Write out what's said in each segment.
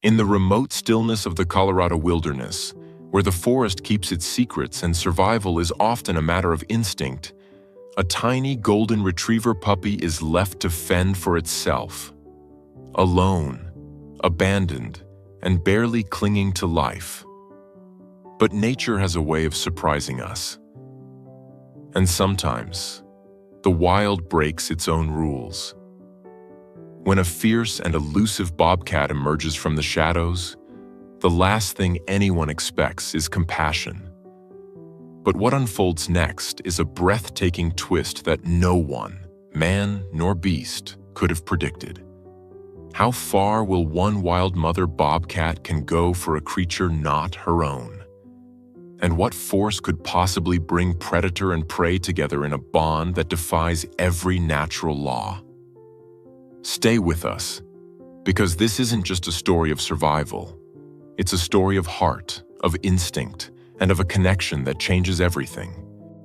In the remote stillness of the Colorado wilderness, where the forest keeps its secrets and survival is often a matter of instinct, a tiny golden retriever puppy is left to fend for itself. Alone, abandoned, and barely clinging to life. But nature has a way of surprising us. And sometimes, the wild breaks its own rules. When a fierce and elusive bobcat emerges from the shadows, the last thing anyone expects is compassion. But what unfolds next is a breathtaking twist that no one, man nor beast, could have predicted. How far will one wild mother bobcat can go for a creature not her own? And what force could possibly bring predator and prey together in a bond that defies every natural law? Stay with us, because this isn't just a story of survival. It's a story of heart, of instinct, and of a connection that changes everything.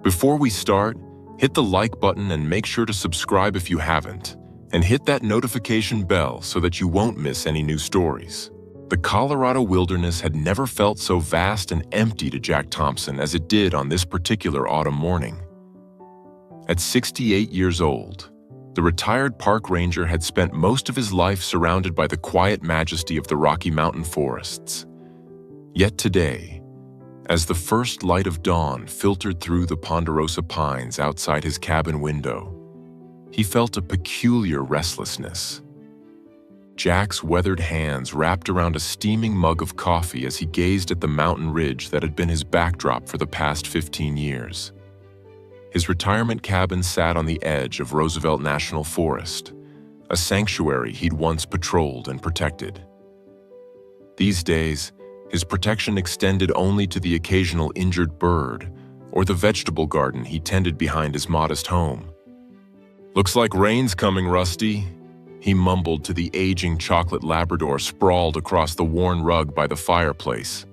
Before we start, hit the like button and make sure to subscribe if you haven't, and hit that notification bell so that you won't miss any new stories. The Colorado wilderness had never felt so vast and empty to Jack Thompson as it did on this particular autumn morning. At 68 years old, the retired park ranger had spent most of his life surrounded by the quiet majesty of the Rocky Mountain forests. Yet today, as the first light of dawn filtered through the ponderosa pines outside his cabin window, he felt a peculiar restlessness. Jack's weathered hands wrapped around a steaming mug of coffee as he gazed at the mountain ridge that had been his backdrop for the past 15 years. His retirement cabin sat on the edge of Roosevelt National Forest, a sanctuary he'd once patrolled and protected. These days, his protection extended only to the occasional injured bird or the vegetable garden he tended behind his modest home. "Looks like rain's coming, Rusty," he mumbled to the aging chocolate Labrador sprawled across the worn rug by the fireplace.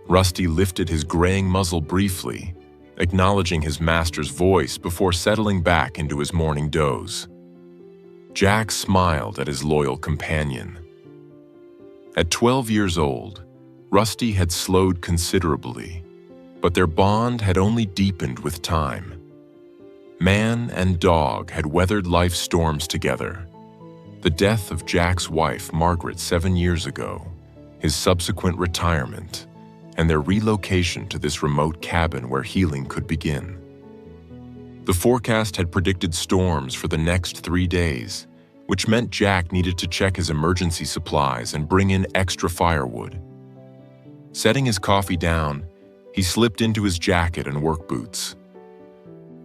Rusty lifted his graying muzzle briefly, acknowledging his master's voice before settling back into his morning doze. Jack smiled at his loyal companion. At 12 years old, Rusty had slowed considerably, but their bond had only deepened with time. Man and dog had weathered life's storms together. The death of Jack's wife, Margaret, 7 years ago, his subsequent retirement, and their relocation to this remote cabin where healing could begin. The forecast had predicted storms for the next 3 days, which meant Jack needed to check his emergency supplies and bring in extra firewood. Setting his coffee down, he slipped into his jacket and work boots.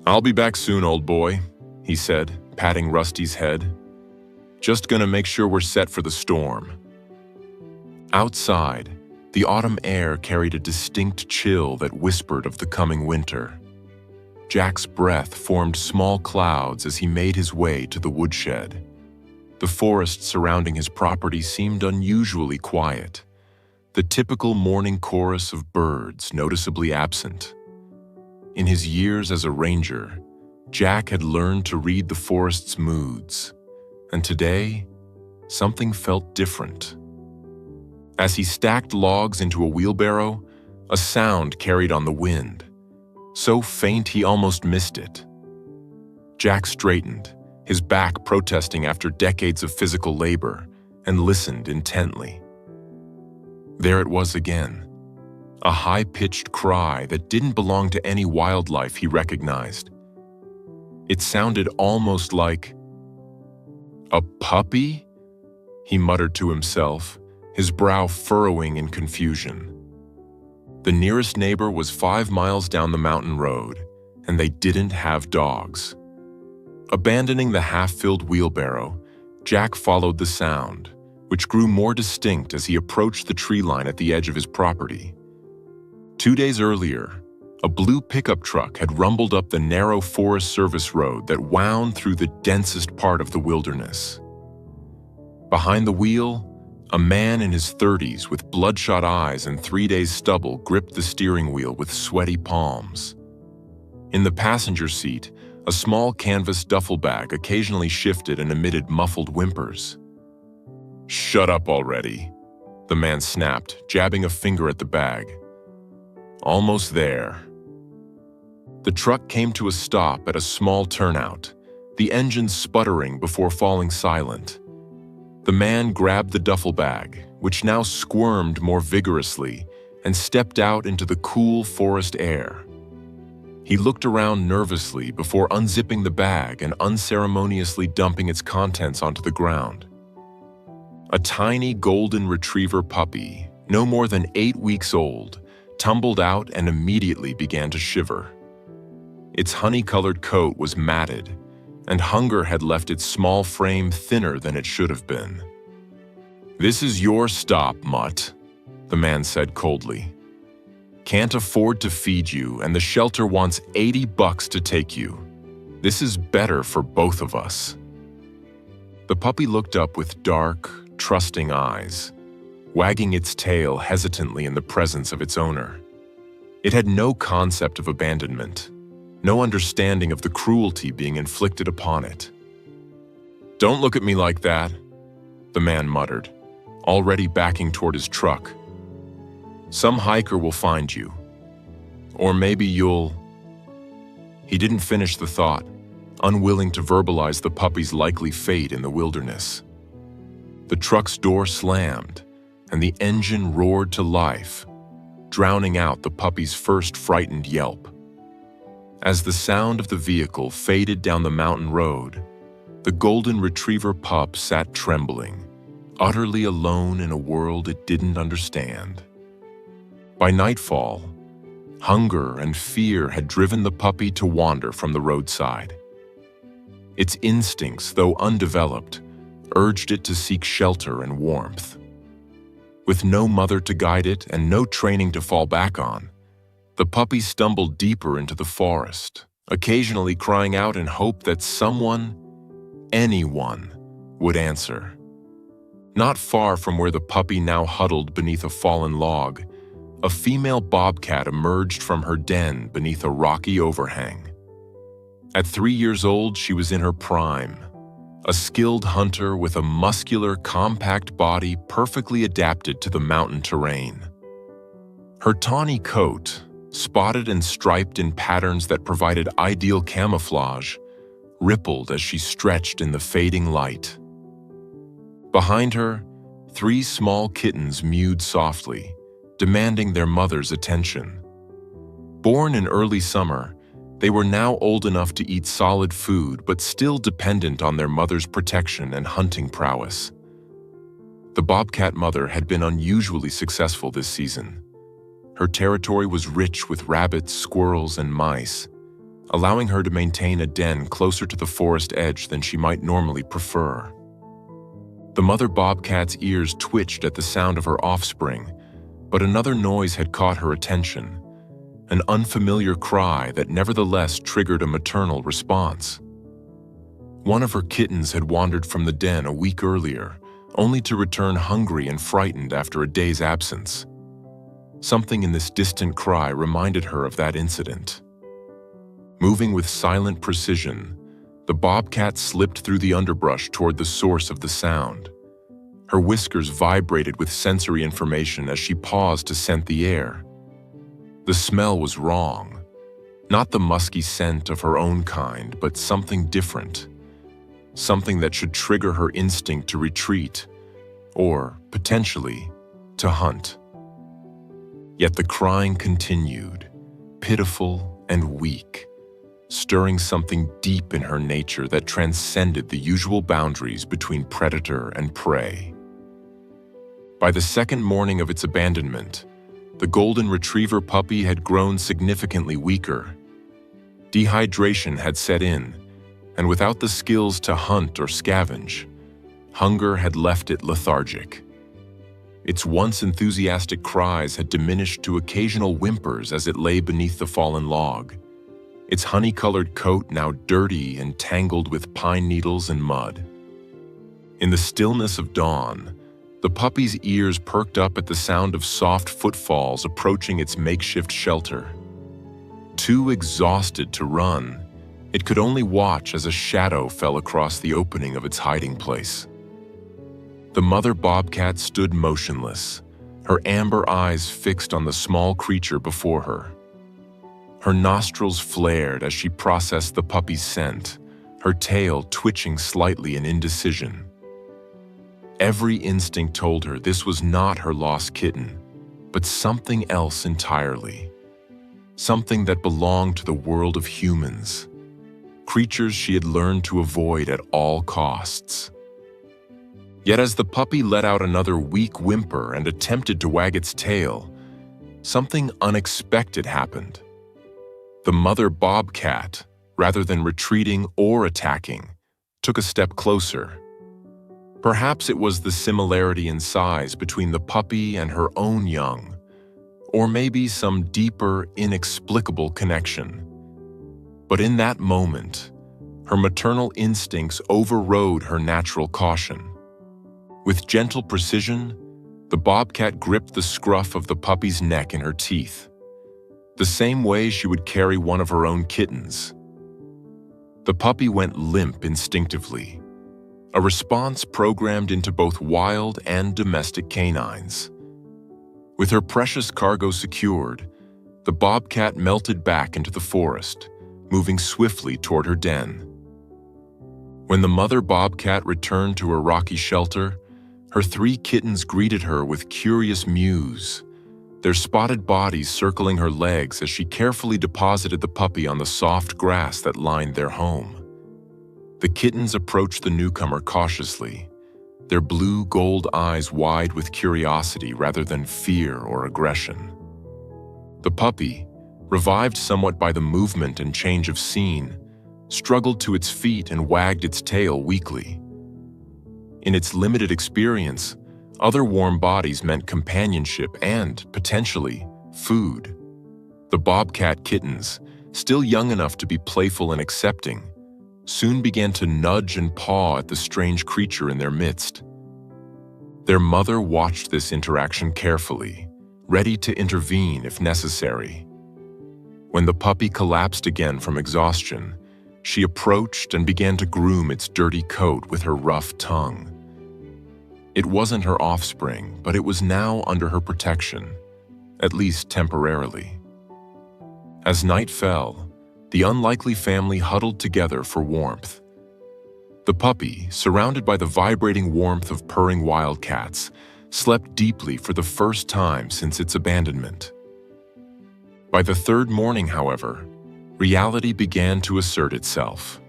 "I'll be back soon, old boy," he said, patting Rusty's head. "Just gonna make sure we're set for the storm." Outside, the autumn air carried a distinct chill that whispered of the coming winter. Jack's breath formed small clouds as he made his way to the woodshed. The forest surrounding his property seemed unusually quiet, the typical morning chorus of birds noticeably absent. In his years as a ranger, Jack had learned to read the forest's moods, and today, something felt different. As he stacked logs into a wheelbarrow, a sound carried on the wind, so faint he almost missed it. Jack straightened, his back protesting after decades of physical labor, and listened intently. There it was again, a high-pitched cry that didn't belong to any wildlife he recognized. It sounded almost like, "A puppy?" he muttered to himself, his brow furrowing in confusion. The nearest neighbor was 5 miles down the mountain road, and they didn't have dogs. Abandoning the half-filled wheelbarrow, Jack followed the sound, which grew more distinct as he approached the tree line at the edge of his property. 2 days earlier, a blue pickup truck had rumbled up the narrow Forest Service road that wound through the densest part of the wilderness. Behind the wheel, a man in his 30s with bloodshot eyes and 3 days' stubble gripped the steering wheel with sweaty palms. In the passenger seat, a small canvas duffel bag occasionally shifted and emitted muffled whimpers. "Shut up already," the man snapped, jabbing a finger at the bag. Almost there. The truck came to a stop at a small turnout, the engine sputtering before falling silent. The man grabbed the duffel bag, which now squirmed more vigorously, and stepped out into the cool forest air. He looked around nervously before unzipping the bag and unceremoniously dumping its contents onto the ground. A tiny golden retriever puppy, no more than 8 weeks old, tumbled out and immediately began to shiver. Its honey-colored coat was matted, and hunger had left its small frame thinner than it should have been. "This is your stop, mutt," the man said coldly. "Can't afford to feed you, and the shelter wants $80 to take you. This is better for both of us." The puppy looked up with dark, trusting eyes, wagging its tail hesitantly in the presence of its owner. It had no concept of abandonment, no understanding of the cruelty being inflicted upon it. "Don't look at me like that," the man muttered, already backing toward his truck. "Some hiker will find you. Or maybe you'll—" He didn't finish the thought, unwilling to verbalize the puppy's likely fate in the wilderness. The truck's door slammed, and the engine roared to life, drowning out the puppy's first frightened yelp. As the sound of the vehicle faded down the mountain road, the golden retriever pup sat trembling, utterly alone in a world it didn't understand. By nightfall, hunger and fear had driven the puppy to wander from the roadside. Its instincts, though undeveloped, urged it to seek shelter and warmth. With no mother to guide it and no training to fall back on, the puppy stumbled deeper into the forest, occasionally crying out in hope that someone, anyone, would answer. Not far from where the puppy now huddled beneath a fallen log, a female bobcat emerged from her den beneath a rocky overhang. At 3 years old, she was in her prime, a skilled hunter with a muscular, compact body perfectly adapted to the mountain terrain. Her tawny coat, spotted and striped in patterns that provided ideal camouflage, rippled as she stretched in the fading light. Behind her, 3 small kittens mewed softly, demanding their mother's attention. Born in early summer, they were now old enough to eat solid food but still dependent on their mother's protection and hunting prowess. The bobcat mother had been unusually successful this season. Her territory was rich with rabbits, squirrels, and mice, allowing her to maintain a den closer to the forest edge than she might normally prefer. The mother bobcat's ears twitched at the sound of her offspring, but another noise had caught her attention, an unfamiliar cry that nevertheless triggered a maternal response. One of her kittens had wandered from the den a week earlier, only to return hungry and frightened after a day's absence. Something in this distant cry reminded her of that incident. Moving with silent precision, the bobcat slipped through the underbrush toward the source of the sound. Her whiskers vibrated with sensory information as she paused to scent the air. The smell was wrong. Not the musky scent of her own kind, but something different. Something that should trigger her instinct to retreat, or, potentially, to hunt. Yet the crying continued, pitiful and weak, stirring something deep in her nature that transcended the usual boundaries between predator and prey. By the second morning of its abandonment, the golden retriever puppy had grown significantly weaker. Dehydration had set in, and without the skills to hunt or scavenge, hunger had left it lethargic. Its once enthusiastic cries had diminished to occasional whimpers as it lay beneath the fallen log, its honey-colored coat now dirty and tangled with pine needles and mud. In the stillness of dawn, the puppy's ears perked up at the sound of soft footfalls approaching its makeshift shelter. Too exhausted to run, it could only watch as a shadow fell across the opening of its hiding place. The mother bobcat stood motionless, her amber eyes fixed on the small creature before her. Her nostrils flared as she processed the puppy's scent, her tail twitching slightly in indecision. Every instinct told her this was not her lost kitten, but something else entirely. Something that belonged to the world of humans, creatures she had learned to avoid at all costs. Yet as the puppy let out another weak whimper and attempted to wag its tail, something unexpected happened. The mother bobcat, rather than retreating or attacking, took a step closer. Perhaps it was the similarity in size between the puppy and her own young, or maybe some deeper, inexplicable connection. But in that moment, her maternal instincts overrode her natural caution. With gentle precision, the bobcat gripped the scruff of the puppy's neck in her teeth, the same way she would carry one of her own kittens. The puppy went limp instinctively, a response programmed into both wild and domestic canines. With her precious cargo secured, the bobcat melted back into the forest, moving swiftly toward her den. When the mother bobcat returned to her rocky shelter, her 3 kittens greeted her with curious mews, their spotted bodies circling her legs as she carefully deposited the puppy on the soft grass that lined their home. The kittens approached the newcomer cautiously, their blue-gold eyes wide with curiosity rather than fear or aggression. The puppy, revived somewhat by the movement and change of scene, struggled to its feet and wagged its tail weakly. In its limited experience, other warm bodies meant companionship and, potentially, food. The bobcat kittens, still young enough to be playful and accepting, soon began to nudge and paw at the strange creature in their midst. Their mother watched this interaction carefully, ready to intervene if necessary. When the puppy collapsed again from exhaustion, she approached and began to groom its dirty coat with her rough tongue. It wasn't her offspring, but it was now under her protection, at least temporarily. As night fell, the unlikely family huddled together for warmth. The puppy, surrounded by the vibrating warmth of purring wildcats, slept deeply for the first time since its abandonment. By the 3rd morning, however, reality began to assert itself.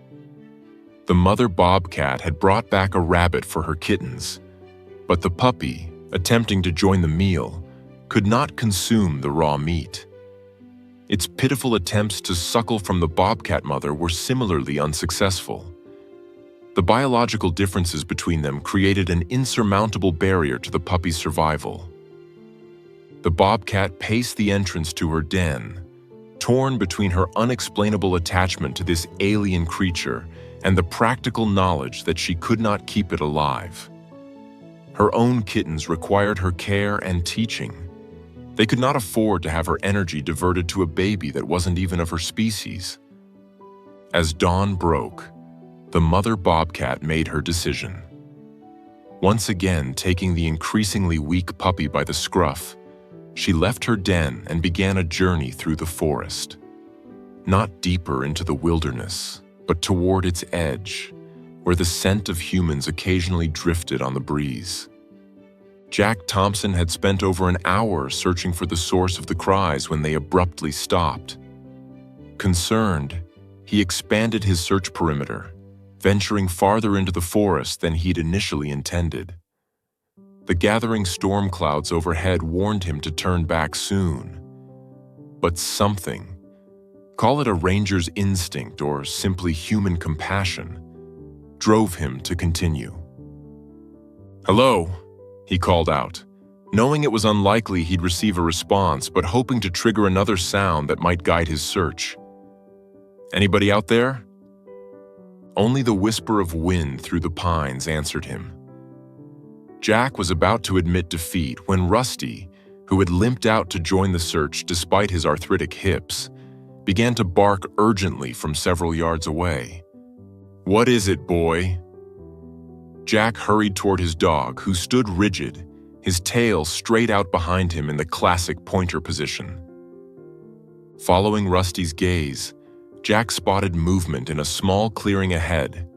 The mother bobcat had brought back a rabbit for her kittens, but the puppy, attempting to join the meal, could not consume the raw meat. Its pitiful attempts to suckle from the bobcat mother were similarly unsuccessful. The biological differences between them created an insurmountable barrier to the puppy's survival. The bobcat paced the entrance to her den, torn between her unexplainable attachment to this alien creature and the practical knowledge that she could not keep it alive. Her own kittens required her care and teaching. They could not afford to have her energy diverted to a baby that wasn't even of her species. As dawn broke, the mother bobcat made her decision. Once again taking the increasingly weak puppy by the scruff, she left her den and began a journey through the forest. Not deeper into the wilderness, but toward its edge, where the scent of humans occasionally drifted on the breeze. Jack Thompson had spent over an hour searching for the source of the cries when they abruptly stopped. Concerned, he expanded his search perimeter, venturing farther into the forest than he'd initially intended. The gathering storm clouds overhead warned him to turn back soon. But something, call it a ranger's instinct or simply human compassion, drove him to continue. "Hello," he called out, knowing it was unlikely he'd receive a response but hoping to trigger another sound that might guide his search. "Anybody out there?" Only the whisper of wind through the pines answered him. Jack was about to admit defeat when Rusty, who had limped out to join the search despite his arthritic hips, began to bark urgently from several yards away. "What is it, boy?" Jack hurried toward his dog, who stood rigid, his tail straight out behind him in the classic pointer position. Following Rusty's gaze, Jack spotted movement in a small clearing ahead,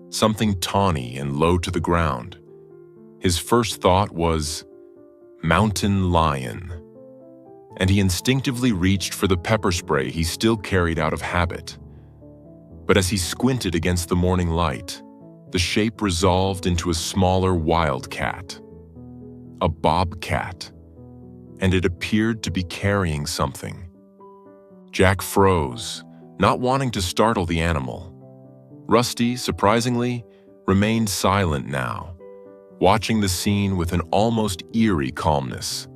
something tawny and low to the ground. His first thought was, mountain lion, and he instinctively reached for the pepper spray he still carried out of habit. But as he squinted against the morning light, the shape resolved into a smaller wildcat, a bobcat, and it appeared to be carrying something. Jack froze, not wanting to startle the animal. Rusty, surprisingly, remained silent now, watching the scene with an almost eerie calmness.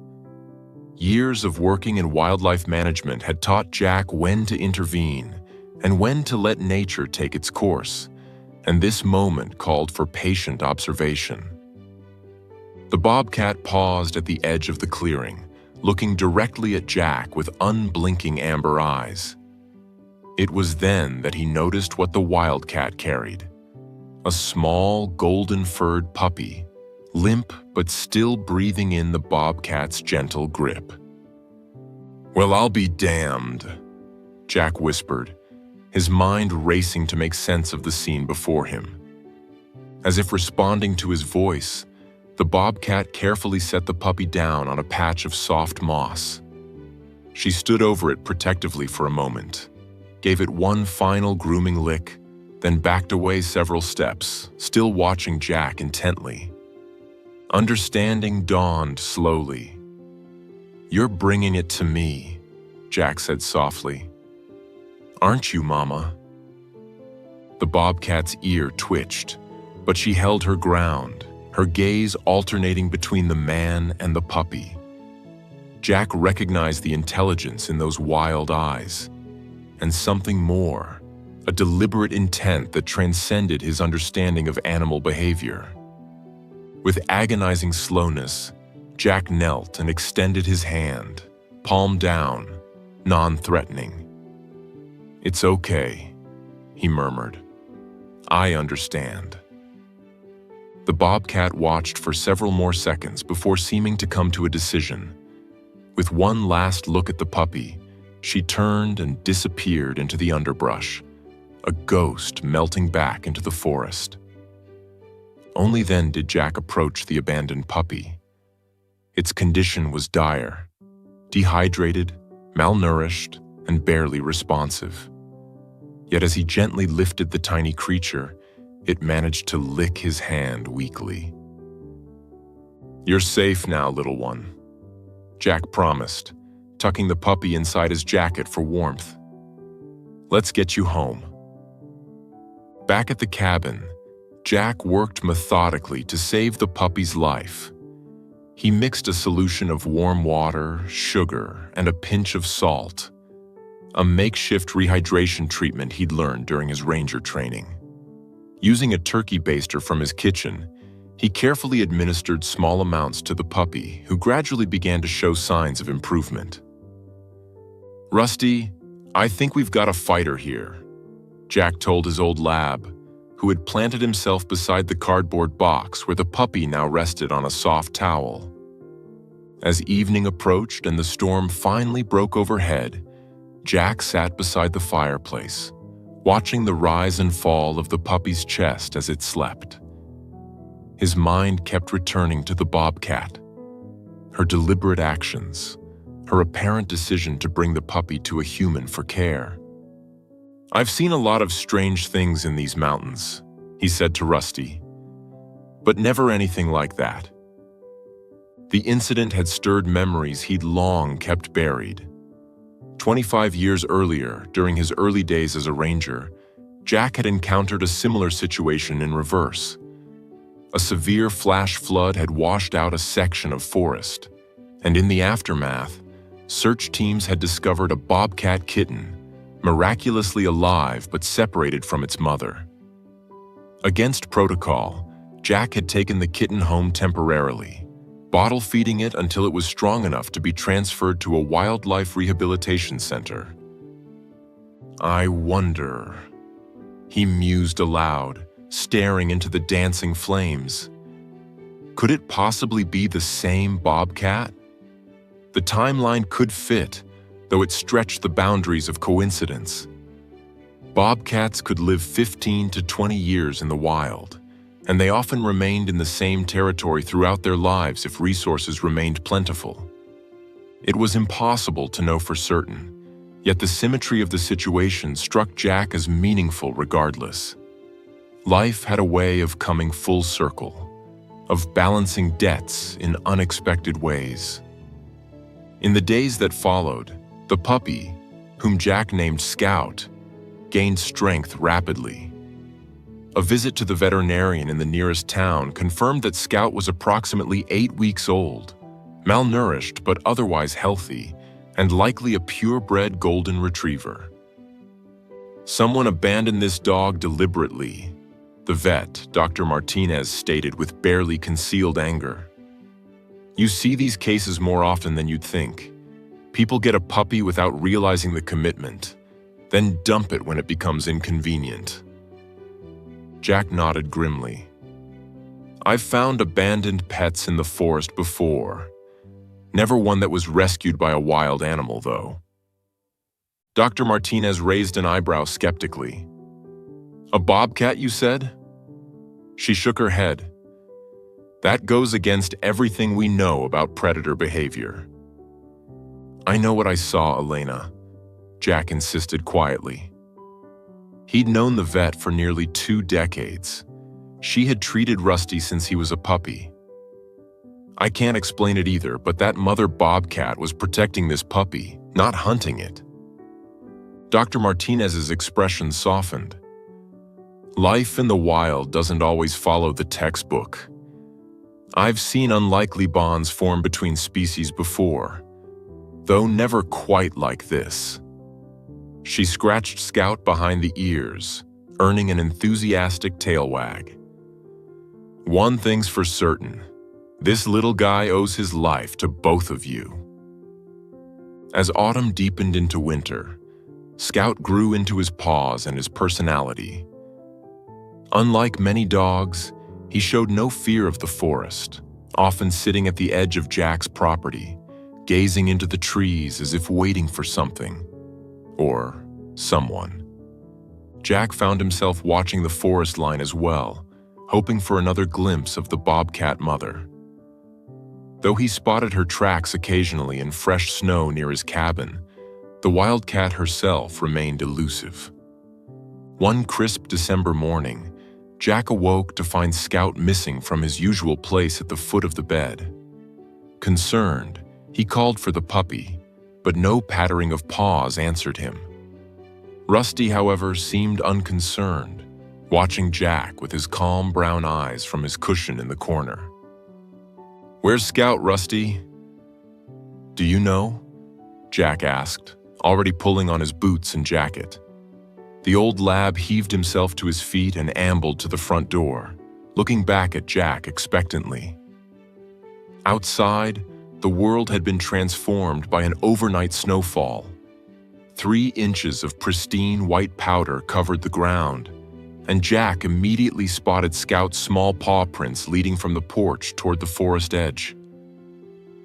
Years of working in wildlife management had taught Jack when to intervene and when to let nature take its course, and this moment called for patient observation. The bobcat paused at the edge of the clearing, looking directly at Jack with unblinking amber eyes. It was then that he noticed what the wildcat carried: a small, golden-furred puppy, limp but still breathing in the bobcat's gentle grip. "Well, I'll be damned," Jack whispered, his mind racing to make sense of the scene before him. As if responding to his voice, the bobcat carefully set the puppy down on a patch of soft moss. She stood over it protectively for a moment, gave it one final grooming lick, then backed away several steps, still watching Jack intently. Understanding dawned slowly. "You're bringing it to me," Jack said softly. "Aren't you, Mama?" The bobcat's ear twitched, but she held her ground, her gaze alternating between the man and the puppy. Jack recognized the intelligence in those wild eyes, and something more, a deliberate intent that transcended his understanding of animal behavior. With agonizing slowness, Jack knelt and extended his hand, palm down, non-threatening. "It's okay," he murmured. "I understand." The bobcat watched for several more seconds before seeming to come to a decision. With one last look at the puppy, she turned and disappeared into the underbrush, a ghost melting back into the forest. Only then did Jack approach the abandoned puppy. Its condition was dire: dehydrated, malnourished, and barely responsive. Yet as he gently lifted the tiny creature, it managed to lick his hand weakly. "You're safe now, little one," Jack promised, tucking the puppy inside his jacket for warmth. "Let's get you home." Back at the cabin, Jack worked methodically to save the puppy's life. He mixed a solution of warm water, sugar, and a pinch of salt, a makeshift rehydration treatment he'd learned during his ranger training. Using a turkey baster from his kitchen, he carefully administered small amounts to the puppy, who gradually began to show signs of improvement. "Rusty, I think we've got a fighter here," Jack told his old lab, who had planted himself beside the cardboard box where the puppy now rested on a soft towel. As evening approached and the storm finally broke overhead, Jack sat beside the fireplace, watching the rise and fall of the puppy's chest as it slept. His mind kept returning to the bobcat, her deliberate actions, her apparent decision to bring the puppy to a human for care. "I've seen a lot of strange things in these mountains," he said to Rusty, "but never anything like that." The incident had stirred memories he'd long kept buried. 25 years earlier, during his early days as a ranger, Jack had encountered a similar situation in reverse. A severe flash flood had washed out a section of forest, and in the aftermath, search teams had discovered a bobcat kitten, miraculously alive but separated from its mother. Against protocol, Jack had taken the kitten home temporarily, bottle feeding it until it was strong enough to be transferred to a wildlife rehabilitation center. "I wonder," he mused aloud, staring into the dancing flames. Could it possibly be the same Bobcat? The timeline could fit, though it stretched the boundaries of coincidence. Bobcats could live 15 to 20 years in the wild, and they often remained in the same territory throughout their lives if resources remained plentiful. It was impossible to know for certain, yet the symmetry of the situation struck Jack as meaningful regardless. Life had a way of coming full circle, of balancing debts in unexpected ways. In the days that followed, the puppy, whom Jack named Scout, gained strength rapidly. A visit to the veterinarian in the nearest town confirmed that Scout was approximately 8 weeks old, malnourished but otherwise healthy, and likely a purebred golden retriever. "Someone abandoned this dog deliberately," the vet, Dr. Martinez, stated with barely concealed anger. "You see these cases more often than you'd think. People get a puppy without realizing the commitment, then dump it when it becomes inconvenient." Jack nodded grimly. "I've found abandoned pets in the forest before. Never one that was rescued by a wild animal, though." Dr. Martinez raised an eyebrow skeptically. "A bobcat, you said?" She shook her head. "That goes against everything we know about predator behavior." "I know what I saw, Elena," Jack insisted quietly. He'd known the vet for nearly 2 decades. She had treated Rusty since he was a puppy. "I can't explain it either, but that mother bobcat was protecting this puppy, not hunting it." Dr. Martinez's expression softened. "Life in the wild doesn't always follow the textbook. I've seen unlikely bonds form between species before, though never quite like this." She scratched Scout behind the ears, earning an enthusiastic tail wag. "One thing's for certain. This little guy owes his life to both of you." As autumn deepened into winter, Scout grew into his paws and his personality. Unlike many dogs, he showed no fear of the forest, often sitting at the edge of Jack's property, gazing into the trees as if waiting for something, or someone. Jack found himself watching the forest line as well, hoping for another glimpse of the bobcat mother. Though he spotted her tracks occasionally in fresh snow near his cabin, the wildcat herself remained elusive. One crisp December morning, Jack awoke to find Scout missing from his usual place at the foot of the bed. Concerned, he called for the puppy, but no pattering of paws answered him. Rusty, however, seemed unconcerned, watching Jack with his calm brown eyes from his cushion in the corner. "Where's Scout, Rusty?" "Do you know?" Jack asked, already pulling on his boots and jacket. The old lab heaved himself to his feet and ambled to the front door, looking back at Jack expectantly. Outside, the world had been transformed by an overnight snowfall. 3 inches of pristine white powder covered the ground, and Jack immediately spotted Scout's small paw prints leading from the porch toward the forest edge.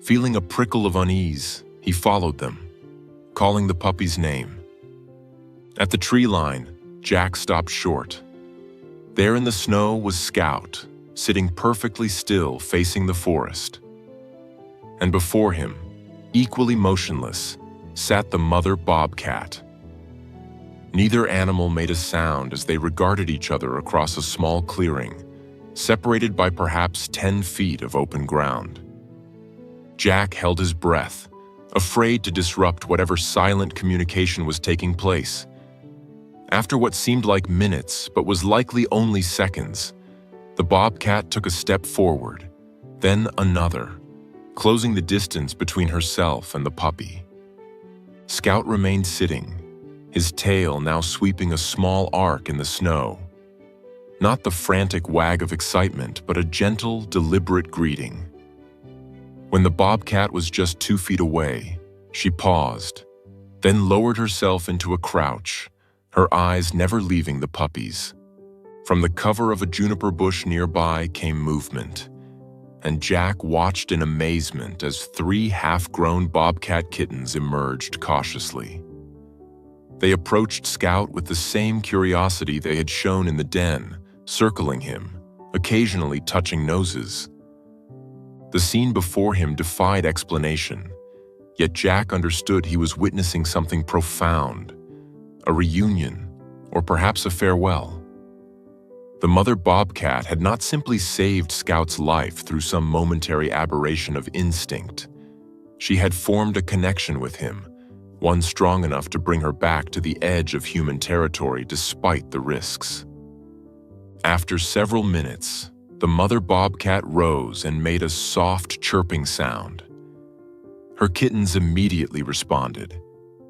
Feeling a prickle of unease, he followed them, calling the puppy's name. At the tree line, Jack stopped short. There in the snow was Scout, sitting perfectly still facing the forest. And before him, equally motionless, sat the mother bobcat. Neither animal made a sound as they regarded each other across a small clearing, separated by perhaps 10 feet of open ground. Jack held his breath, afraid to disrupt whatever silent communication was taking place. After what seemed like minutes, but was likely only seconds, the bobcat took a step forward, then another, closing the distance between herself and the puppy. Scout remained sitting, his tail now sweeping a small arc in the snow. Not the frantic wag of excitement, but a gentle, deliberate greeting. When the bobcat was just 2 feet away, she paused, then lowered herself into a crouch, her eyes never leaving the puppy's. From the cover of a juniper bush nearby came movement, and Jack watched in amazement as 3 half-grown bobcat kittens emerged cautiously. They approached Scout with the same curiosity they had shown in the den, circling him, occasionally touching noses. The scene before him defied explanation, yet Jack understood he was witnessing something profound, a reunion, or perhaps a farewell. The mother bobcat had not simply saved Scout's life through some momentary aberration of instinct. She had formed a connection with him, one strong enough to bring her back to the edge of human territory despite the risks. After several minutes, the mother bobcat rose and made a soft chirping sound. Her kittens immediately responded,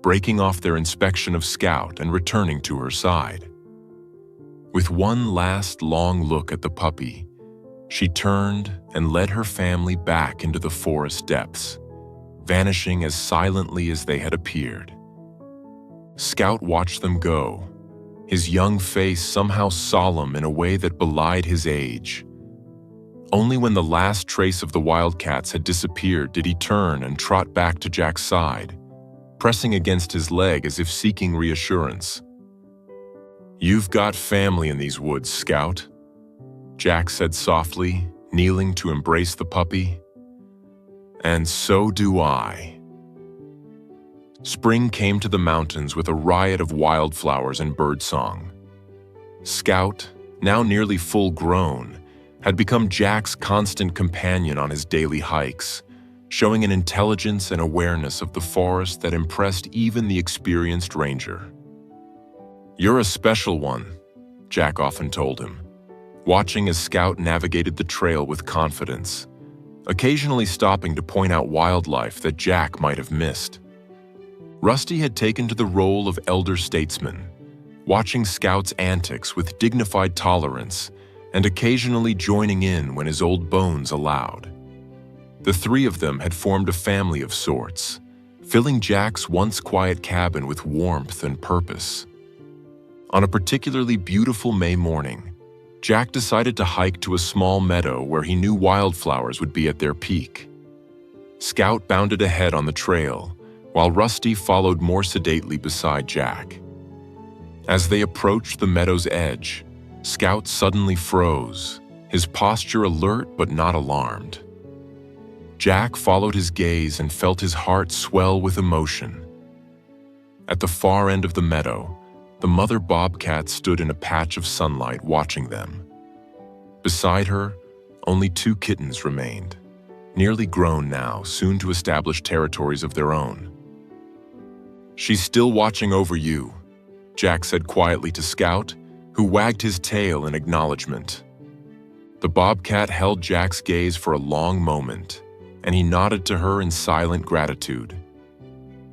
breaking off their inspection of Scout and returning to her side. With one last long look at the puppy, she turned and led her family back into the forest depths, vanishing as silently as they had appeared. Scout watched them go, his young face somehow solemn in a way that belied his age. Only when the last trace of the wildcats had disappeared did he turn and trot back to Jack's side, pressing against his leg as if seeking reassurance. "You've got family in these woods, Scout," Jack said softly, kneeling to embrace the puppy. "And so do I." Spring came to the mountains with a riot of wildflowers and birdsong. Scout, now nearly full-grown, had become Jack's constant companion on his daily hikes, showing an intelligence and awareness of the forest that impressed even the experienced ranger. "You're a special one," Jack often told him, watching as Scout navigated the trail with confidence, occasionally stopping to point out wildlife that Jack might have missed. Rusty had taken to the role of elder statesman, watching Scout's antics with dignified tolerance and occasionally joining in when his old bones allowed. The 3 of them had formed a family of sorts, filling Jack's once quiet cabin with warmth and purpose. On a particularly beautiful May morning, Jack decided to hike to a small meadow where he knew wildflowers would be at their peak. Scout bounded ahead on the trail, while Rusty followed more sedately beside Jack. As they approached the meadow's edge, Scout suddenly froze, his posture alert but not alarmed. Jack followed his gaze and felt his heart swell with emotion. At the far end of the meadow, the mother bobcat stood in a patch of sunlight watching them. Beside her, only 2 kittens remained, nearly grown now, soon to establish territories of their own. "She's still watching over you," Jack said quietly to Scout, who wagged his tail in acknowledgement. The bobcat held Jack's gaze for a long moment, and he nodded to her in silent gratitude.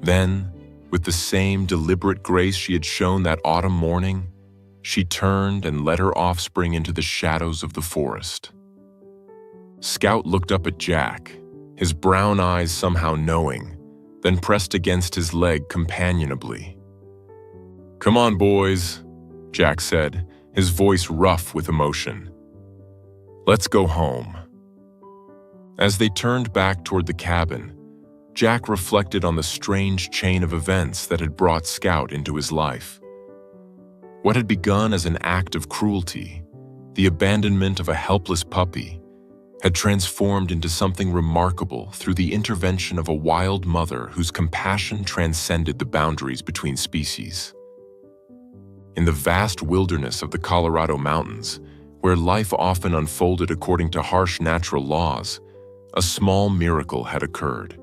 Then, with the same deliberate grace she had shown that autumn morning, she turned and led her offspring into the shadows of the forest. Scout looked up at Jack, his brown eyes somehow knowing, then pressed against his leg companionably. "Come on, boys," Jack said, his voice rough with emotion. "Let's go home." As they turned back toward the cabin, Jack reflected on the strange chain of events that had brought Scout into his life. What had begun as an act of cruelty, the abandonment of a helpless puppy, had transformed into something remarkable through the intervention of a wild mother whose compassion transcended the boundaries between species. In the vast wilderness of the Colorado mountains, where life often unfolded according to harsh natural laws, a small miracle had occurred.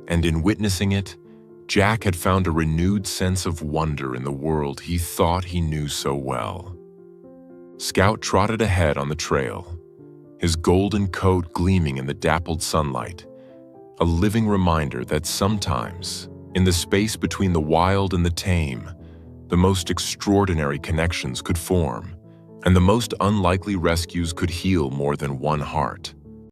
And in witnessing it, Jack had found a renewed sense of wonder in the world he thought he knew so well. Scout trotted ahead on the trail, his golden coat gleaming in the dappled sunlight, a living reminder that sometimes, in the space between the wild and the tame, the most extraordinary connections could form, and the most unlikely rescues could heal more than one heart.